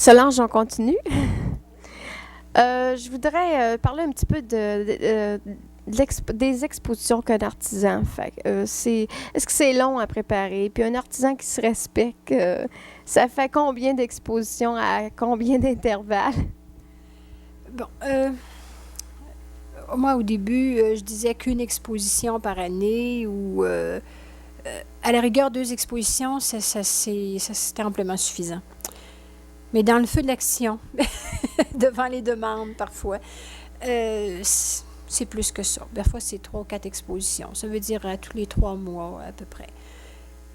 Solange, on continue. Je voudrais parler un petit peu des expositions qu'un artisan fait. Est-ce que c'est long à préparer? Puis un artisan qui se respecte, ça fait combien d'expositions à combien d'intervalles? Bon, moi, au début, je disais qu'une exposition par année ou, à la rigueur, deux expositions, c'était amplement suffisant. Mais dans le feu de l'action, devant les demandes parfois, c'est plus que ça. Parfois, c'est trois ou quatre expositions. Ça veut dire à tous les 3 mois à peu près.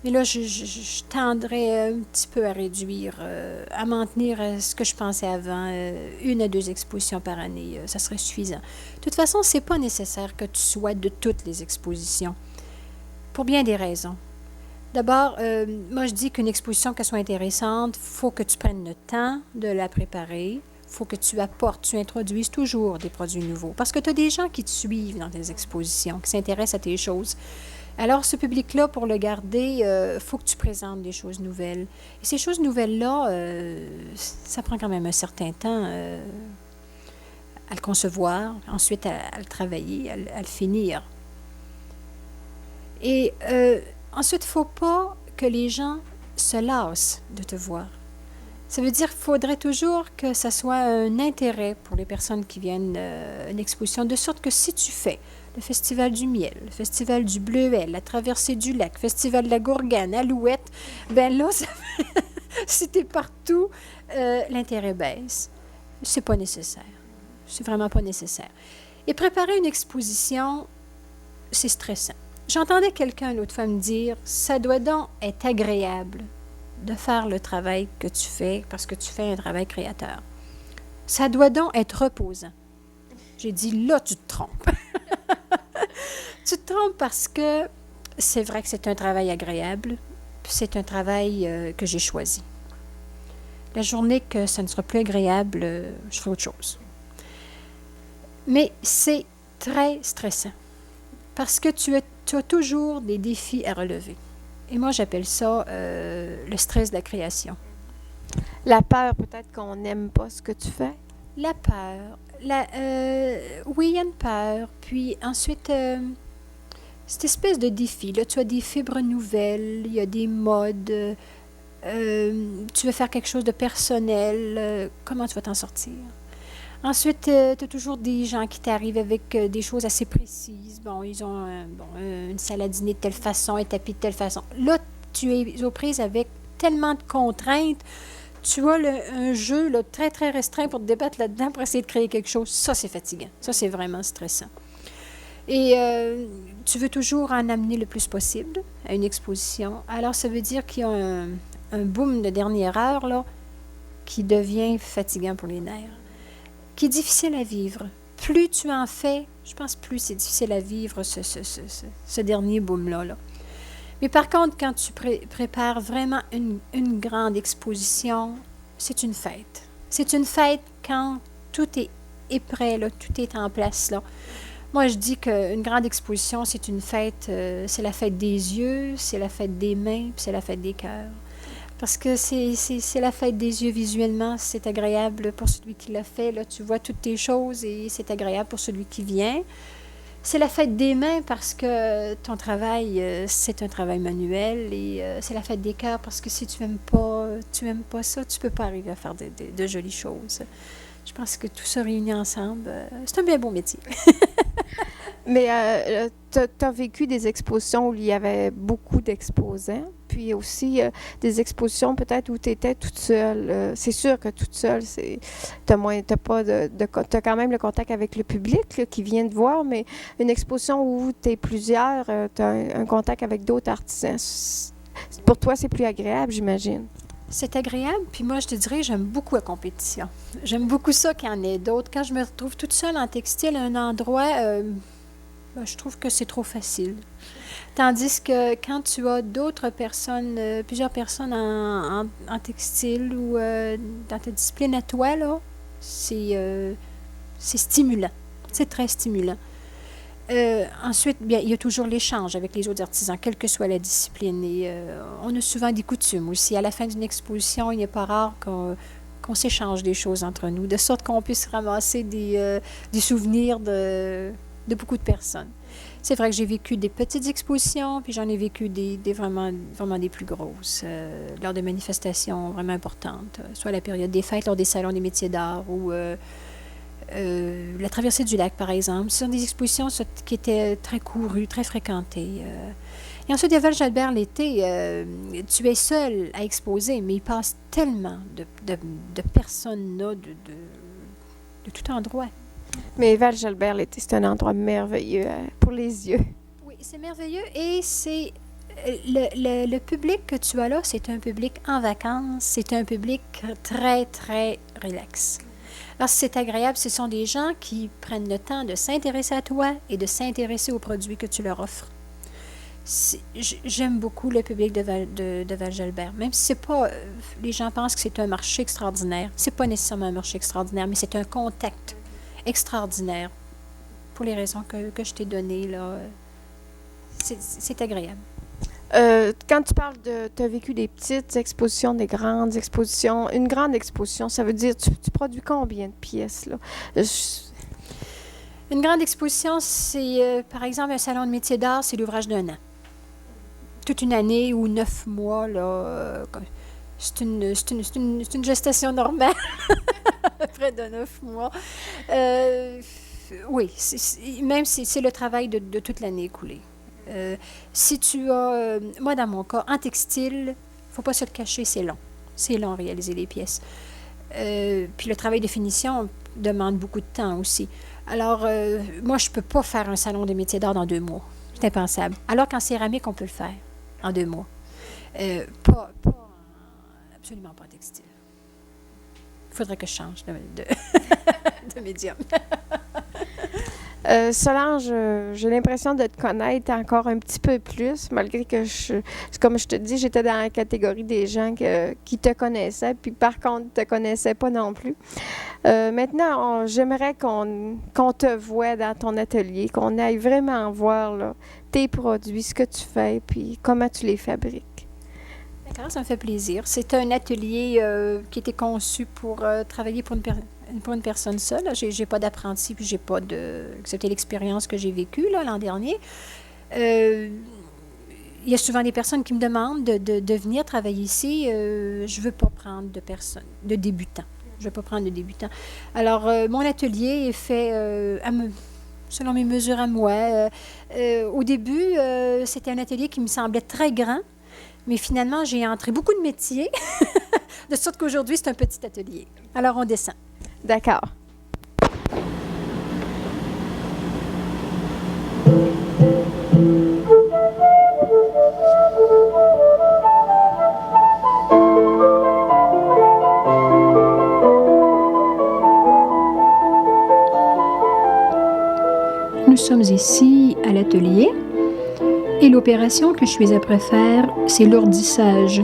Mais là, je tendrais un petit peu à réduire, à m'en tenir à ce que je pensais avant, une à deux expositions par année, ça serait suffisant. De toute façon, c'est pas nécessaire que tu sois de toutes les expositions, pour bien des raisons. D'abord, moi je dis qu'une exposition, qu'elle soit intéressante, il faut que tu prennes le temps de la préparer, il faut que tu apportes, tu introduises toujours des produits nouveaux, parce que tu as des gens qui te suivent dans tes expositions, qui s'intéressent à tes choses. Alors, ce public-là, pour le garder, il faut que tu présentes des choses nouvelles. Et ces choses nouvelles-là, ça prend quand même un certain temps à le concevoir, ensuite à le travailler, à le finir. Et ensuite, il ne faut pas que les gens se lassent de te voir. Ça veut dire qu'il faudrait toujours que ça soit un intérêt pour les personnes qui viennent à une exposition, de sorte que si tu fais le Festival du miel, le Festival du bleuet, la traversée du lac, le Festival de la gourgane, Alouette, ben là, si tu es partout, l'intérêt baisse. C'est pas nécessaire. C'est vraiment pas nécessaire. Et préparer une exposition, c'est stressant. J'entendais quelqu'un l'autre fois me dire, ça doit donc être agréable de faire le travail que tu fais parce que tu fais un travail créateur. Ça doit donc être reposant. J'ai dit, là, tu te trompes. Tu te trompes parce que c'est vrai que c'est un travail agréable, puis c'est un travail que j'ai choisi. La journée que ça ne sera plus agréable, je ferai autre chose. Mais c'est très stressant parce que tu as toujours des défis à relever. Et moi, j'appelle ça le stress de la création. La peur, peut-être qu'on n'aime pas ce que tu fais? La peur. Oui, il y a une peur. Puis ensuite, cette espèce de défi. Là, tu as des fibres nouvelles, il y a des modes. Tu veux faire quelque chose de personnel. Comment tu vas t'en sortir? Ensuite, tu as toujours des gens qui t'arrivent avec des choses assez précises. Bon, ils ont une saladinée de telle façon, un tapis de telle façon. Là, tu es aux prises avec tellement de contraintes. Tu as un jeu là, très, très restreint pour te débattre là-dedans pour essayer de créer quelque chose. Ça, c'est fatigant. Ça, c'est vraiment stressant. Et tu veux toujours en amener le plus possible à une exposition. Alors, ça veut dire qu'il y a un boom de dernière heure là, qui devient fatigant pour les nerfs, qui est difficile à vivre. Plus tu en fais, je pense plus c'est difficile à vivre ce dernier boom-là. Là. Mais par contre, quand tu prépares vraiment une grande exposition, c'est une fête. C'est une fête quand tout est prêt, là, tout est en place. Là. Moi, je dis qu'une grande exposition, c'est une fête, c'est la fête des yeux, c'est la fête des mains, puis c'est la fête des cœurs. Parce que c'est la fête des yeux visuellement, c'est agréable pour celui qui l'a fait. Là, tu vois toutes tes choses et c'est agréable pour celui qui vient. C'est la fête des mains parce que ton travail, c'est un travail manuel et c'est la fête des cœurs parce que si tu aimes pas ça, tu peux pas arriver à faire de jolies choses. Je pense que tout ça réuni ensemble, c'est un bien beau métier. Mais tu as vécu des expositions où il y avait beaucoup d'exposants, puis aussi des expositions peut-être où tu étais toute seule. C'est sûr que toute seule, t'as pas t'as quand même le contact avec le public là, qui vient te voir, mais une exposition où tu es plusieurs, tu as un contact avec d'autres artisans. Pour toi, c'est plus agréable, j'imagine. C'est agréable, puis moi, je te dirais, j'aime beaucoup la compétition. J'aime beaucoup ça qu'il y en ait d'autres. Quand je me retrouve toute seule en textile à un endroit, je trouve que c'est trop facile. Tandis que quand tu as d'autres personnes, plusieurs personnes en textile ou dans ta discipline à toi, là, c'est stimulant. C'est très stimulant. Ensuite, bien, il y a toujours l'échange avec les autres artisans, quelle que soit la discipline. Et on a souvent des coutumes aussi. À la fin d'une exposition, il n'est pas rare qu'on s'échange des choses entre nous, de sorte qu'on puisse ramasser des souvenirs de beaucoup de personnes. C'est vrai que j'ai vécu des petites expositions, puis j'en ai vécu des vraiment, vraiment des plus grosses, lors de manifestations vraiment importantes, soit à la période des fêtes, lors des salons des métiers d'art, ou la traversée du lac, par exemple. Ce sont des expositions qui étaient très courues, très fréquentées. Et ensuite, il y a Val-Jalbert l'été. Tu es seul à exposer, mais il passe tellement de personnes là, de tout endroit. Mais Val-Jalbert, l'été, c'est un endroit merveilleux pour les yeux. Oui, c'est merveilleux et c'est le public que tu as là, c'est un public en vacances, c'est un public très, très relax. Alors, c'est agréable, ce sont des gens qui prennent le temps de s'intéresser à toi et de s'intéresser aux produits que tu leur offres. J'aime beaucoup le public de Val-Jalbert, même si c'est pas, les gens pensent que c'est un marché extraordinaire. C'est pas nécessairement un marché extraordinaire, mais c'est un contact extraordinaire pour les raisons que je t'ai données, là. C'est agréable. Quand tu parles tu as vécu des petites expositions, des grandes expositions, une grande exposition, ça veut dire tu produis combien de pièces, là? Une grande exposition, c'est, par exemple, un salon de métiers d'art, c'est l'ouvrage d'un an. Toute une année ou 9 mois, là, c'est une gestation normale, près de 9 mois. Oui, même si c'est le travail de toute l'année écoulée. Si tu as, moi dans mon cas, en textile, il ne faut pas se le cacher, c'est long. C'est long réaliser les pièces. Puis le travail de finition demande beaucoup de temps aussi. Alors, moi, je ne peux pas faire un salon des métiers d'art dans 2 mois. C'est impensable. Alors qu'en céramique, on peut le faire en 2 mois. Absolument pas en textile. Il faudrait que je change de médium. Solange, j'ai l'impression de te connaître encore un petit peu plus, malgré que comme je te dis, j'étais dans la catégorie des gens qui te connaissaient, puis par contre, ne te connaissaient pas non plus. Maintenant, j'aimerais qu'on te voie dans ton atelier, qu'on aille vraiment voir là, tes produits, ce que tu fais, puis comment tu les fabriques. D'accord, ça me fait plaisir. C'est un atelier qui était conçu pour travailler pour une personne seule. J'ai pas d'apprenti, puis j'ai pas de... C'était l'expérience que j'ai vécue là, l'an dernier. Il y a souvent des personnes qui me demandent de venir travailler ici. Je veux pas prendre de débutants. Je veux pas prendre de débutants. Alors, mon atelier est fait selon mes mesures à moi. Au début, c'était un atelier qui me semblait très grand, mais finalement, j'ai entré beaucoup de métiers, de sorte qu'aujourd'hui, c'est un petit atelier. Alors, on descend. D'accord. Nous sommes ici à l'atelier et l'opération que je suis après faire, c'est l'ourdissage.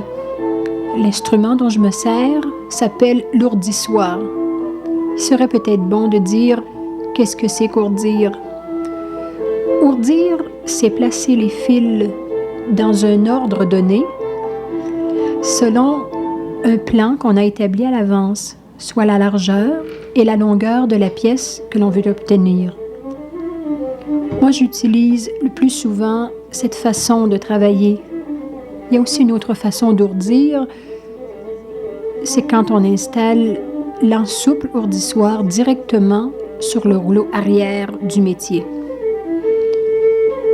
L'instrument dont je me sers s'appelle l'ourdissoir. Il serait peut-être bon de dire qu'est-ce que c'est qu'ourdir. Ourdir, c'est placer les fils dans un ordre donné selon un plan qu'on a établi à l'avance, soit la largeur et la longueur de la pièce que l'on veut obtenir. Moi, j'utilise le plus souvent cette façon de travailler. Il y a aussi une autre façon d'ourdir, c'est quand on installe l'ensouple ourdissoir directement sur le rouleau arrière du métier.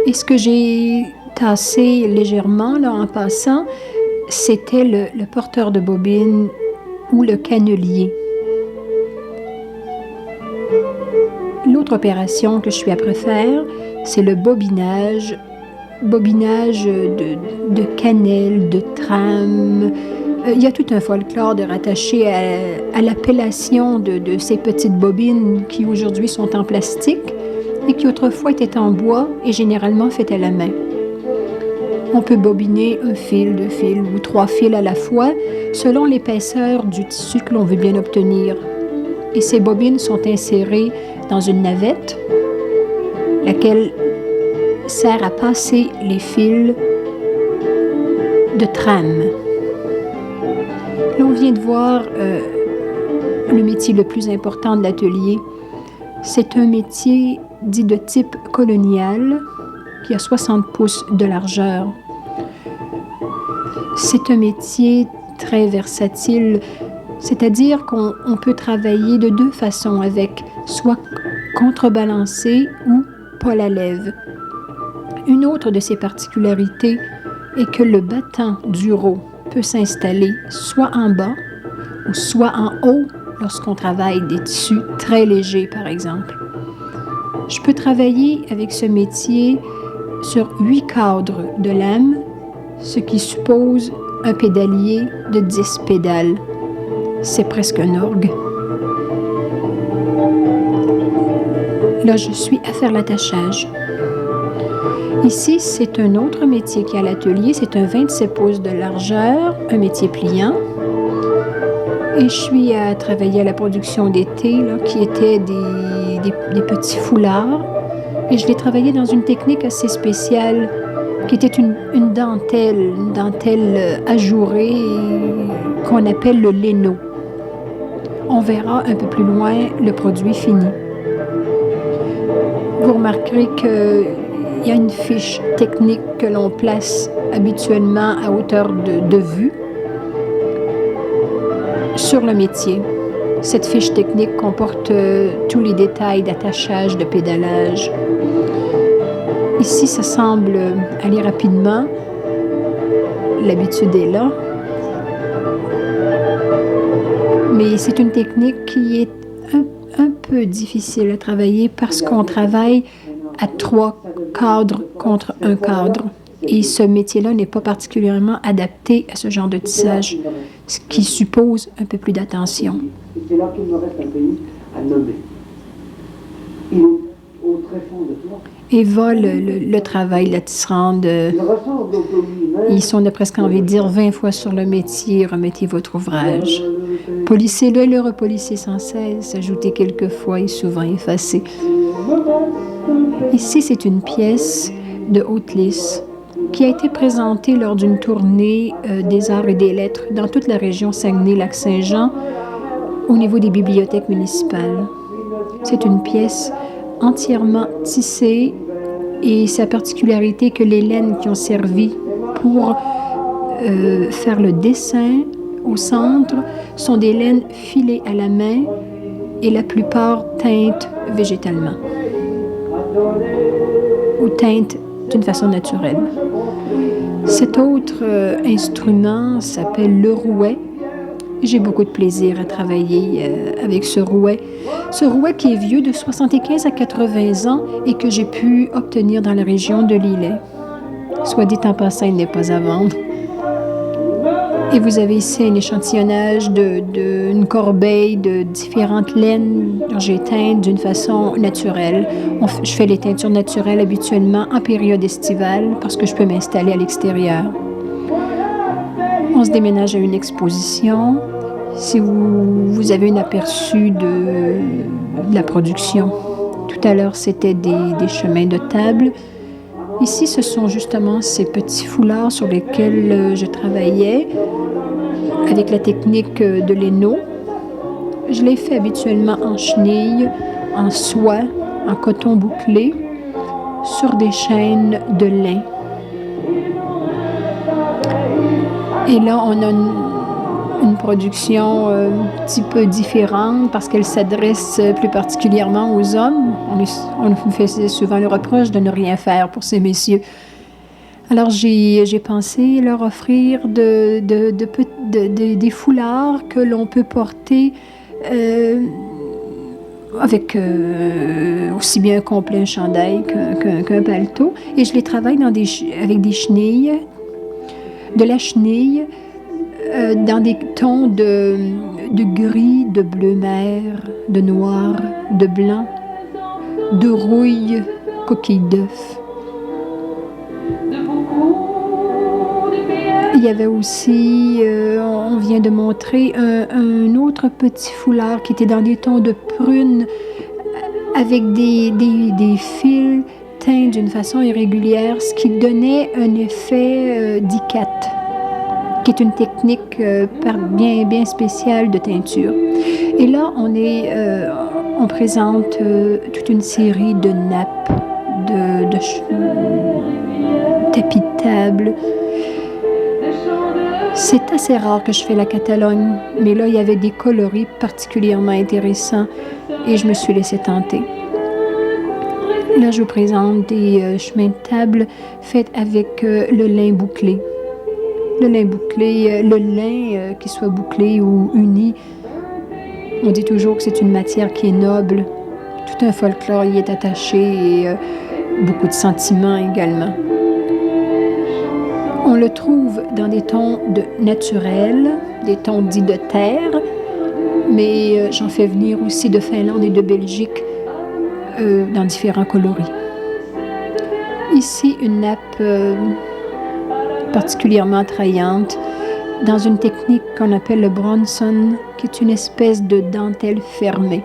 Et ce que j'ai tassé légèrement là, en passant, c'était le porteur de bobine ou le cannelier. L'autre opération que je suis après faire, c'est le bobinage. Bobinage de cannelle, de trame. Il y a tout un folklore de rattaché à l'appellation de ces petites bobines qui aujourd'hui sont en plastique et qui autrefois étaient en bois et généralement faites à la main. On peut bobiner 1 fil, 2 fils ou 3 fils à la fois selon l'épaisseur du tissu que l'on veut bien obtenir. Et ces bobines sont insérées dans une navette, laquelle sert à passer les fils de trame. Là, on vient de voir le métier le plus important de l'atelier. C'est un métier dit de type colonial qui a 60 pouces de largeur. C'est un métier très versatile, c'est-à-dire qu'on peut travailler de deux façons avec, soit contrebalancé ou pôle à lève. Une autre de ses particularités est que le battant du rot peut s'installer soit en bas ou soit en haut lorsqu'on travaille des tissus très légers, par exemple. Je peux travailler avec ce métier sur 8 cadres de lame, ce qui suppose un pédalier de 10 pédales. C'est presque un orgue. Là, je suis à faire l'attachage. Ici, c'est un autre métier qui est à l'atelier. C'est un 27 pouces de largeur, un métier pliant. Et je suis à travailler à la production d'été, là, qui étaient des petits foulards. Et je l'ai travaillé dans une technique assez spéciale, qui était une dentelle ajourée qu'on appelle le léno. On verra un peu plus loin le produit fini. Vous remarquerez qu'il y a une fiche technique que l'on place habituellement à hauteur de vue sur le métier. Cette fiche technique comporte tous les détails d'attachage, de pédalage. Ici, ça semble aller rapidement. L'habitude est là. Mais c'est une technique qui est un peu difficile à travailler parce qu'on travaille à 3 cadres contre un cadre. Et ce métier-là n'est pas particulièrement adapté à ce genre de tissage, ce qui suppose un peu plus d'attention. C'est là qu'il me reste un pays à nommer. Il est au très fond de toi. Eva, le travail, la tisserande, ils sont de presque envie de dire 20 fois sur le métier, remettez votre ouvrage. Polissez-le et le repolissez sans cesse, ajoutez quelques fois et souvent effacez. Ici, c'est une pièce de haute lisse qui a été présentée lors d'une tournée des arts et des lettres dans toute la région Saguenay-Lac-Saint-Jean au niveau des bibliothèques municipales. C'est une pièce entièrement tissée et sa particularité que les laines qui ont servi pour faire le dessin au centre sont des laines filées à la main et la plupart teintes végétalement ou teintes d'une façon naturelle. Cet autre instrument s'appelle le rouet. J'ai beaucoup de plaisir à travailler avec ce rouet. Ce rouet qui est vieux de 75 à 80 ans et que j'ai pu obtenir dans la région de Lillet. Soit dit en passant, il n'est pas à vendre. Et vous avez ici un échantillonnage d'une corbeille de différentes laines dont j'ai teintes d'une façon naturelle. Je fais les teintures naturelles habituellement en période estivale parce que je peux m'installer à l'extérieur. On se déménage à une exposition. Si vous avez un aperçu de la production, tout à l'heure, c'était des chemins de table. Ici, ce sont justement ces petits foulards sur lesquels je travaillais avec la technique de léno. Je les fais habituellement en chenille, en soie, en coton bouclé, sur des chaînes de lin. Et là, on a une production un petit peu différente parce qu'elle s'adresse plus particulièrement aux hommes. On nous fait souvent le reproche de ne rien faire pour ces messieurs. Alors, j'ai pensé leur offrir des foulards que l'on peut porter avec aussi bien un complet, un chandail qu'un paletot. Et je les travaille avec des chenilles, de la chenille, dans des tons de gris, de bleu mer, de noir, de blanc, de rouille, coquille d'œuf. Il y avait aussi, on vient de montrer, un autre petit foulard qui était dans des tons de prune avec des fils teints d'une façon irrégulière, ce qui donnait un effet d'icate qui est une technique bien spéciale de teinture. Et là, on présente toute une série de nappes, de tapis de table. C'est assez rare que je fais la Catalogne, mais là, il y avait des coloris particulièrement intéressants et je me suis laissée tenter. Là, je vous présente des chemins de table faits avec le lin bouclé. Le lin bouclé, le lin qu'il soit bouclé ou uni, on dit toujours que c'est une matière qui est noble. Tout un folklore y est attaché et beaucoup de sentiments également. On le trouve dans des tons naturels, des tons dits de terre, mais j'en fais venir aussi de Finlande et de Belgique dans différents coloris. Ici, une nappe particulièrement attrayante dans une technique qu'on appelle le Bronson, qui est une espèce de dentelle fermée.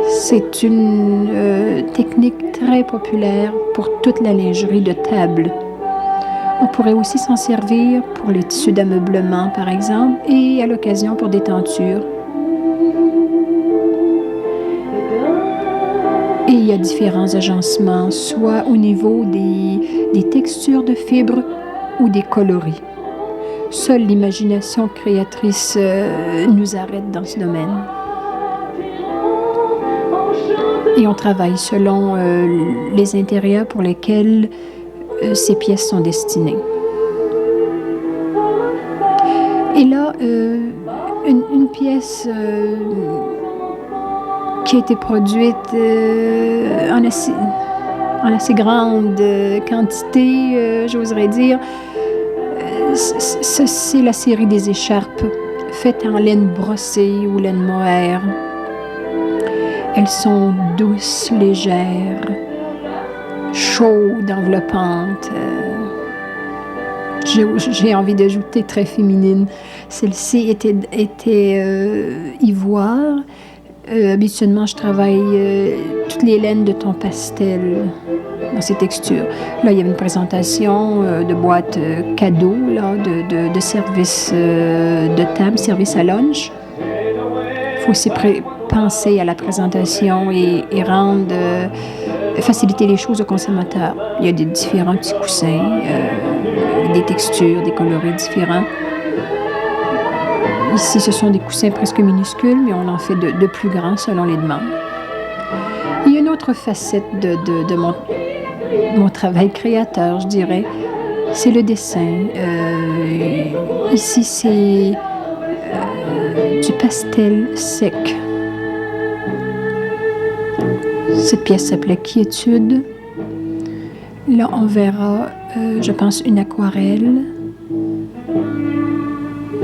C'est une technique très populaire pour toute la lingerie de table. On pourrait aussi s'en servir pour les tissus d'ameublement, par exemple, et à l'occasion pour des tentures. Et il y a différents agencements, soit au niveau des textures de fibres ou des coloris. Seule l'imagination créatrice nous arrête dans ce domaine. Et on travaille selon les intérieurs pour lesquels ces pièces sont destinées. Et là, une pièce qui a été produite en assez grande quantité, j'oserais dire, c'est la série des écharpes faites en laine brossée ou laine mohair. Elles sont douces, légères, chaudes, enveloppantes. J'ai envie d'ajouter très féminine. Celle-ci était ivoire. Habituellement, je travaille toutes les laines de ton pastel dans ces textures. Là, il y avait une présentation de boîtes cadeaux, là, de service de table, service à lunch. Il faut aussi penser à la présentation et faciliter les choses aux consommateurs. Il y a des différents petits coussins, des textures, des coloris différents. Ici, ce sont des coussins presque minuscules, mais on en fait de plus grands selon les demandes. Il y a une autre facette de mon travail créateur, je dirais, c'est le dessin. Ici, c'est du pastel sec. Cette pièce s'appelait Quiétude. Là, on verra, je pense, une aquarelle.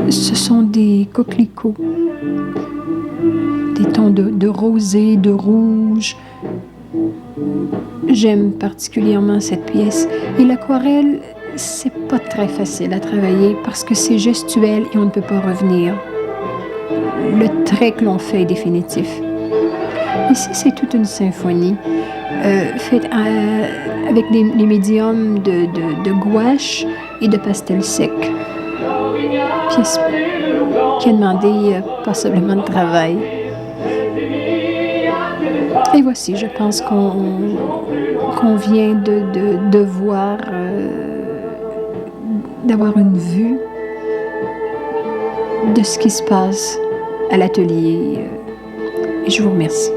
Ce sont des coquelicots, des tons de rosé, de rouge. J'aime particulièrement cette pièce. Et l'aquarelle, c'est pas très facile à travailler parce que c'est gestuel et on ne peut pas revenir. Le trait que l'on fait est définitif. Ici, c'est toute une symphonie faite avec les médiums de gouache et de pastel sec. Pièce qui a demandé passablement de travail. Et voici, je pense qu'on vient de voir, d'avoir une vue de ce qui se passe à l'atelier. Et je vous remercie.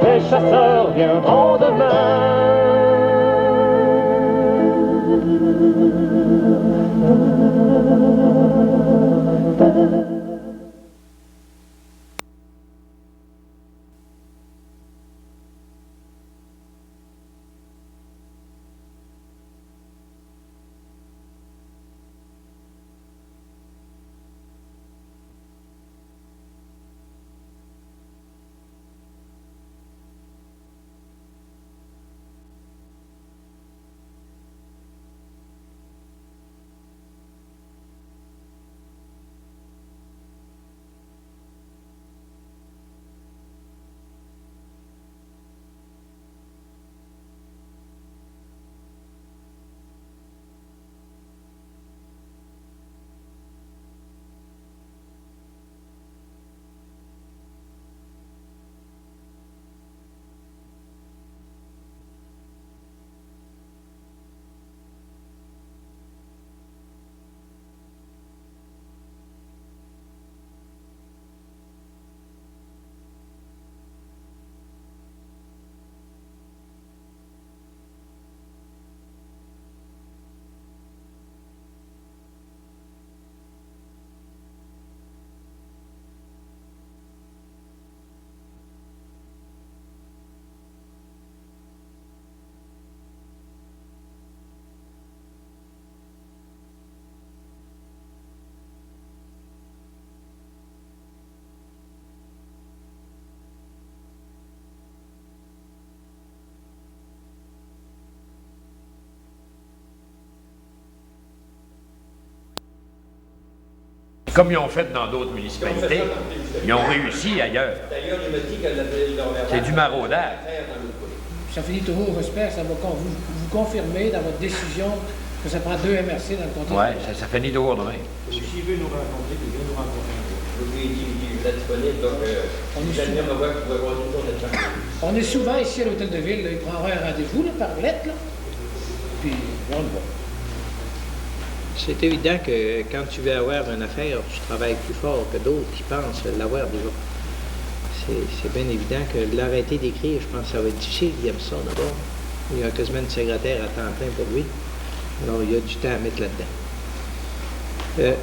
Les chasseurs viendront demain. Comme ils ont fait dans d'autres municipalités, ils ont réussi ailleurs. D'ailleurs, il m'a dit qu'elle avait leur C'est du maraudage. Ça finit toujours, j'espère, ça va vous confirmer dans votre décision que ça prend 2 MRC dans le comté. Oui, ça finit toujours demain. S'il veut nous rencontrer, il vient nous rencontrer. Je lui ai dit, vous êtes disponible, donc vous allez venir me voir, vous pouvez voir tout le temps. On est souvent ici à l'hôtel de ville, là, il prendra un rendez-vous là, par lettre, là. Puis on le voit. C'est évident que quand tu veux avoir une affaire, tu travailles plus fort que d'autres qui pensent l'avoir déjà. C'est bien évident que l'arrêter d'écrire, je pense que ça va être difficile. Il aime ça d'abord. Il y a quasiment une secrétaire à temps plein pour lui. Alors, il y a du temps à mettre là-dedans.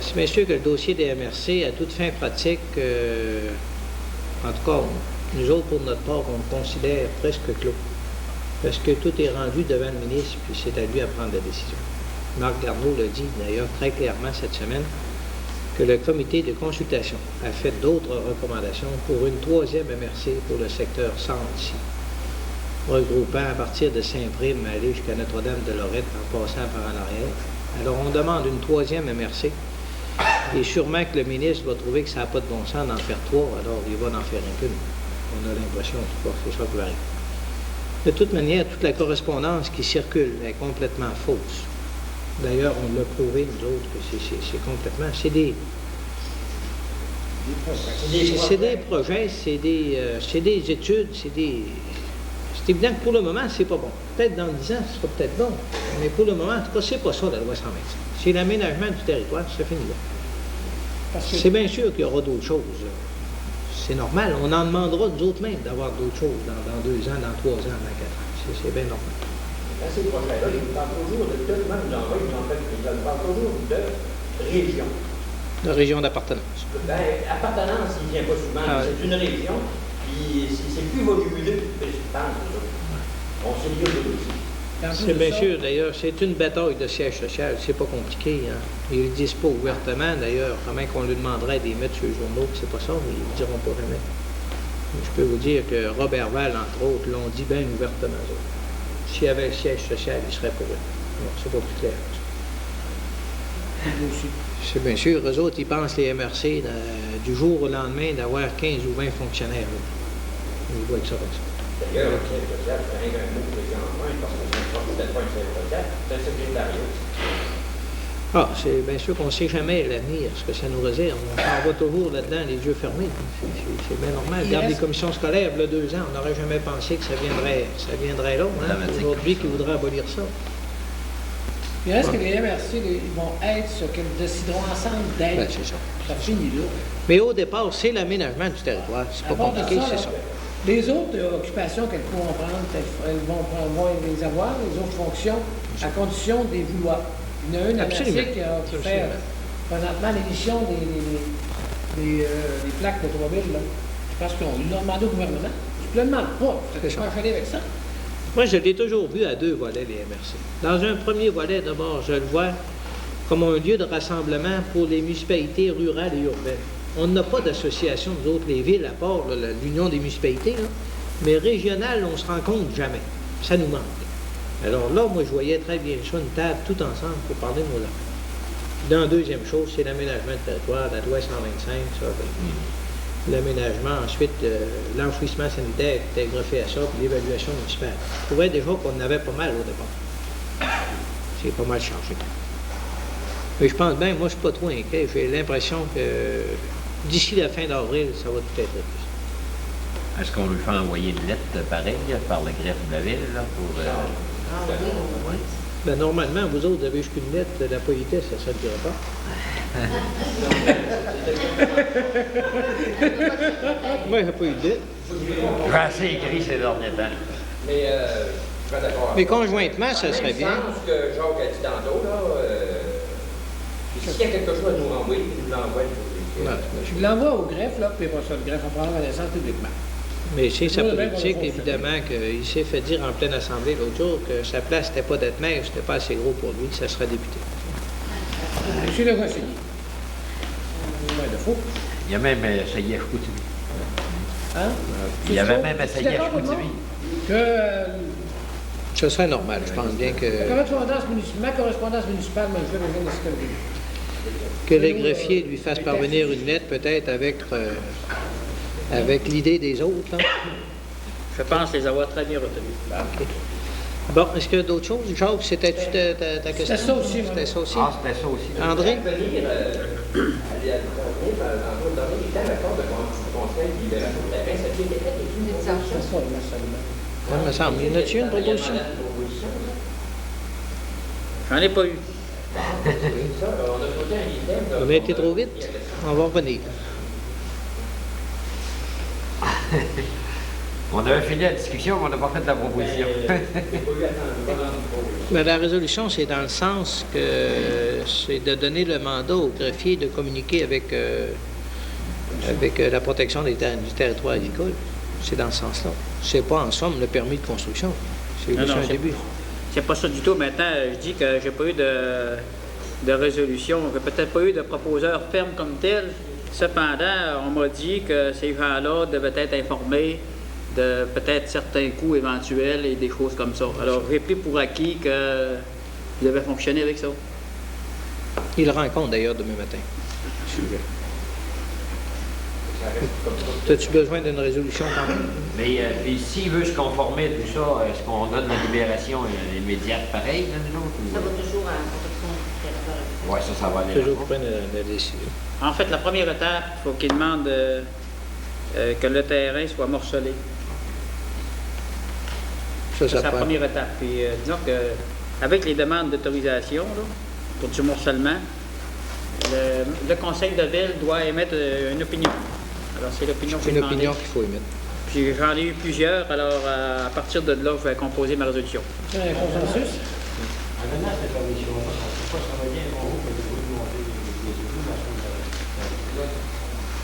C'est bien sûr que le dossier des MRC, à toute fin pratique, en tout cas, nous autres, pour notre part, on le considère presque clos. Parce que tout est rendu devant le ministre, puis c'est à lui à prendre la décision. Marc Garneau l'a dit d'ailleurs très clairement cette semaine, que le comité de consultation a fait d'autres recommandations pour une 3e MRC pour le secteur centre ici, regroupant à partir de Saint-Prime aller jusqu'à Notre-Dame-de-Lorette en passant par en arrière. Alors on demande une 3e MRC et sûrement que le ministre va trouver que ça n'a pas de bon sens d'en faire 3, alors il va en faire qu'une. On a l'impression que c'est ça qui va arriver. De toute manière, toute la correspondance qui circule est complètement fausse. D'ailleurs, on l'a prouvé, nous autres, que c'est complètement... C'est des projets, c'est des études, c'est évident que pour le moment, c'est pas bon. Peut-être dans 10 ans, ce sera peut-être bon. Mais pour le moment, en tout cas, c'est pas ça, la loi 125. C'est l'aménagement du territoire, ça finit là. C'est bien sûr qu'il y aura d'autres choses. C'est normal. On en demandera, nous autres mêmes, d'avoir d'autres choses dans 2 ans, dans 3 ans, dans 4 ans. C'est bien normal. Dans ces projets-là, ils nous parlent toujours de même ils nous parlent toujours de région. De région d'appartenance. Ben, appartenance, il ne vient pas souvent. C'est une région, puis c'est plus volumineux que je pense. On sait mieux de aussi. C'est bien sûr, d'ailleurs, c'est une bataille de siège social, c'est pas compliqué. Hein. Ils ne le disent pas ouvertement, d'ailleurs, comment qu'on lui demanderait d'y mettre sur les journaux, c'est pas ça, mais ils ne diront pas jamais. Je peux vous dire que Robert Val, entre autres, l'ont dit bien ouvertement. S'il y avait le siège social, il serait pour eux. Alors, c'est pas plus clair. C'est bien sûr, eux autres, ils pensent, les MRC, du jour au lendemain, d'avoir 15 ou 20 fonctionnaires. Là. Ils voient que ça comme ça. D'ailleurs, le siège social, c'est un mot que les gens ont, parce que c'est pas un siège social, c'est un secrétariat. Ah, c'est bien sûr qu'on ne sait jamais l'avenir, ce que ça nous réserve. On s'en va toujours là-dedans, les yeux fermés. C'est bien normal. Regarde les commissions scolaires, là, 2 ans, on n'aurait jamais pensé que ça viendrait là. Hein? Aujourd'hui, qui voudrait abolir ça. Il reste que les MRC, ils vont être ce qu'elles décideront ensemble d'être. Ben, c'est ça. Ça finit là. Mais au départ, c'est l'aménagement du territoire. C'est pas compliqué, c'est ça. Les autres occupations qu'elles pourront prendre, elles vont les avoir, les autres fonctions, à condition de les vouloir. Il y en a une MRC qui fait présentement l'émission des plaques d'automobile. Je pense qu'on l'a demandé au gouvernement. Je ne le demande pas. Je ne pas avec ça. Moi, je l'ai toujours vu à 2 volets, les MRC. Dans un premier volet, d'abord, je le vois comme un lieu de rassemblement pour les municipalités rurales et urbaines. On n'a pas d'association, nous autres, les villes, à part l'Union des municipalités, là. Mais régional, on ne se rencontre jamais. Ça nous manque. Alors là, moi, je voyais très bien ça, une table tout ensemble pour parler de nos affaires. Dans la deuxième chose, c'est l'aménagement du territoire, la loi 125, ça. L'aménagement, ensuite, l'enfouissement sanitaire qui était greffé à ça, puis l'évaluation municipale. Je trouvais déjà qu'on en avait pas mal au départ. C'est pas mal changé. Mais je pense bien, moi, je ne suis pas trop inquiet. J'ai l'impression que d'ici la fin d'avril, ça va tout être plus. Est-ce qu'on lui fait envoyer une lettre pareille par le greffe de la ville là, pour... Oui. Ben, normalement, vous autres, vous avez jusqu'une lettre de la politesse, ça ne le dira pas. Moi, je n'ai pas eu de lettre. J'ai assez écrit ces derniers temps. Mais je suis pas d'accord. Mais conjointement, ça serait bien. Ce que Jacques a dit tantôt, là, s'il y a quelque chose à nous renvoyer, il nous l'envoie. Je l'envoie au greffe, là, puis après ça, le greffe va prendre connaissance publiquement. Mais c'est sa politique, évidemment, qu'il s'est fait dire en pleine assemblée l'autre jour que sa place n'était pas d'être maire, c'était pas assez gros pour lui, ça serait député. Monsieur le Rossini. Il y a même essayé à Chicoutimi. Hein? Il y avait même essayé à Chicoutimi. Ce serait normal, je pense bien que... Ma correspondance municipale, moi, je vais revenir de ce que Que le greffier lui fasse parvenir une lettre, peut-être, avec l'idée des autres. Là. Je pense les avoir très bien retenus. OK. Bon, est-ce qu'il y a d'autres choses? Jacques, c'était ta question? C'était ça aussi. C'était ça aussi? Ah, c'était ça aussi. André? Oui, me semble. Y en a-tu une proposition? J'en ai pas eu. On a été trop vite. On va revenir. On avait fini la discussion, mais on n'a pas fait la proposition. Mais la résolution, c'est dans le sens que c'est de donner le mandat au greffier de communiquer avec la protection du territoire agricole. C'est dans ce sens-là. C'est pas en somme le permis de construction. C'est juste un début. C'est pas ça du tout. Maintenant, je dis que j'ai pas eu de résolution. J'ai peut-être pas eu de proposeur ferme comme tel. Cependant, on m'a dit que ces gens-là devaient être informés de peut-être certains coûts éventuels et des choses comme ça. Alors, j'ai pris pour acquis qu'ils devaient fonctionner avec ça. Il le rencontre d'ailleurs demain matin. As-tu besoin d'une résolution quand même? Mais puis s'il veut se conformer à tout ça, est-ce qu'on donne la libération immédiate pareil, l'un de l'autre? Ça va toujours à la protection du territoire. Oui, ça va aller. Toujours prendre la décision. En fait, la première étape, il faut qu'il demande que le terrain soit morcelé. Ça C'est la prend. première étape. Puis disons qu'avec les demandes d'autorisation là, pour du morcellement, le conseil de ville doit émettre une opinion. Alors, c'est l'opinion C'est une opinion qu'il faut émettre. Puis j'en ai eu plusieurs, alors à partir de là, je vais composer ma résolution. C'est un consensus?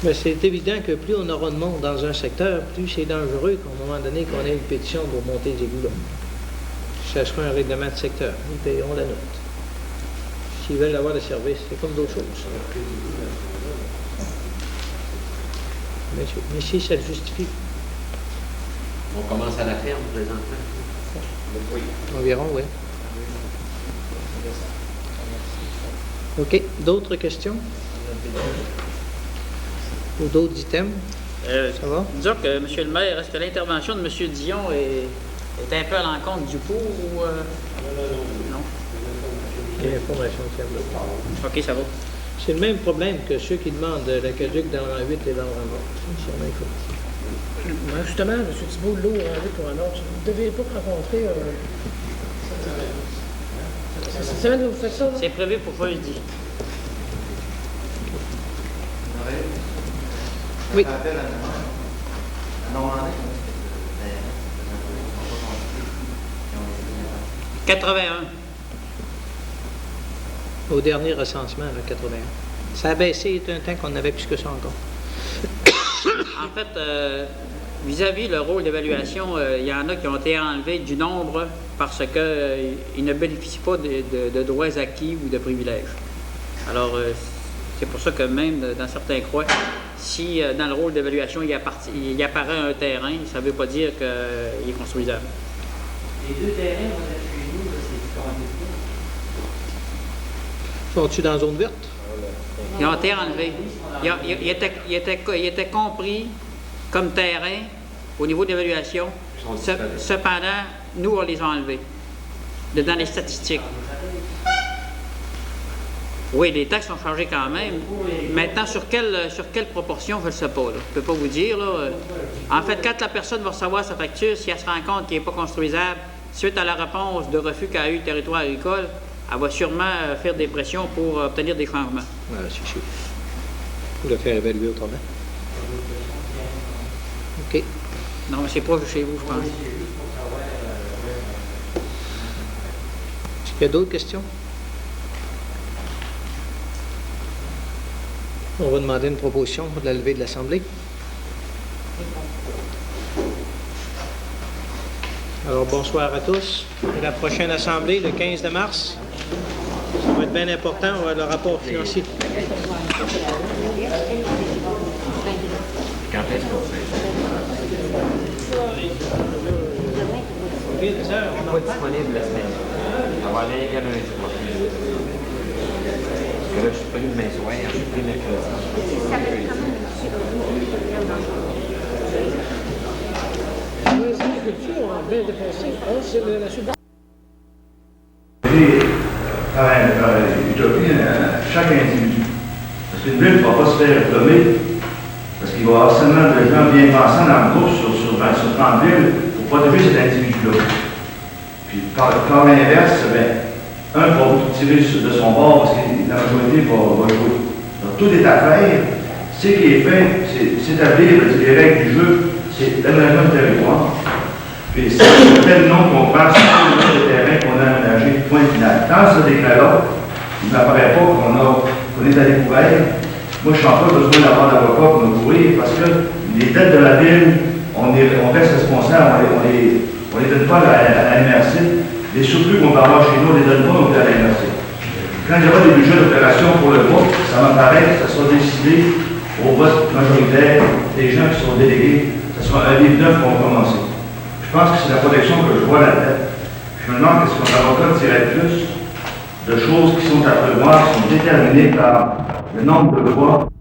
Mais c'est évident que plus on aura de monde dans un secteur, plus c'est dangereux qu'à un moment donné qu'on ait une pétition pour monter les égouts là. Ça sera un règlement de secteur. Ils payeront la note. S'ils veulent avoir le service, c'est comme d'autres choses. Mais si ça le justifie. On commence à la ferme présentement. Oui. Environ, oui. OK. D'autres questions? Ou d'autres items? Ça va? Disons que, M. le maire, est-ce que l'intervention de M. Dion est un peu à l'encontre du cours ou... Non? Il y a l'information fiable. OK, ça va. C'est le même problème que ceux qui demandent l'aqueduc dans le rang 8 et dans le rang 9. C'est la même chose. Ben, justement, M. Thibault, l'eau rendue pour un autre, vous ne devez pas rencontrer... Cette semaine, vous faites ça, là? C'est prévu pour jeudi. Oui. 81. Au dernier recensement, là, 81. Ça a baissé, il y a un temps qu'on avait plus que ça encore. En fait, vis-à-vis le rôle d'évaluation, il y en a qui ont été enlevés du nombre parce qu'ils ne bénéficient pas de droits acquis ou de privilèges. Alors, c'est pour ça que même dans certains coins, si dans le rôle d'évaluation il apparaît un terrain, ça ne veut pas dire qu'il est construisable. Les deux terrains vont être chez nous, c'est Sont-ils dans la zone verte? Ils ont été enlevés. Ils étaient compris comme terrain au niveau d'évaluation. Cependant, nous, on les a enlevés dans les statistiques. Oui, les taxes ont changé quand même. Maintenant, sur quelle proportion, je ne sais pas. Là. Je ne peux pas vous dire. Là. En fait, quand la personne va recevoir sa facture, si elle se rend compte qu'il n'est pas construisable, suite à la réponse de refus qu'a eu le territoire agricole, elle va sûrement faire des pressions pour obtenir des changements. Voilà, c'est sûr. Pour le faire évaluer autrement. OK. Non, mais c'est proche de chez vous, je pense. Est-ce qu'il y a d'autres questions? On va demander une proposition de la levée de l'Assemblée. Alors, bonsoir à tous. Et la prochaine Assemblée, le 15 de mars, ça va être bien important, on va avoir le rapport financier. Quand est-ce qu'on fait? OK, les heures, Pas disponible la semaine. On va aller lundi prochain. Parce que là, je suis pris demain soir, je suis pris mercredi. Ça va être quand même un petit L'agriculture, en bien dépensé, c'est la suite. Par utopie, chaque individu. Parce qu'une ville ne va pas se faire gommer, parce qu'il va y avoir seulement de gens bien pensants dans le groupe sur 30 villes pour protéger cet individu-là. Puis par l'inverse, un va tirer de son bord parce que la majorité va jouer. Donc tout est à faire. Ce qui est fait, c'est établir les règles du jeu, c'est l'aménagement du territoire. Puis c'est tel nom qu'on prend sur le terrain qu'on a aménagé, point final. Dans ce décret-là, il ne m'apparaît pas qu'on est à découvert. Moi, je n'ai pas besoin d'avoir d'avocat pour me couvrir parce que les dettes de la ville, on reste responsable, on les donne pas à la MRC. Les surplus qu'on peut avoir chez nous, on ne les donne pas non plus à la MRC. Quand il y aura des budgets d'opération pour le vote, ça m'apparaît que ça sera décidé au vote majoritaire des gens qui sont délégués. Ça sera un livre neuf qu'on va commencer. Je pense que c'est la protection que je vois là-dedans. Je me demande est-ce qu'on avocat dirait plus de choses qui sont à prévoir, qui sont déterminées par le nombre de lois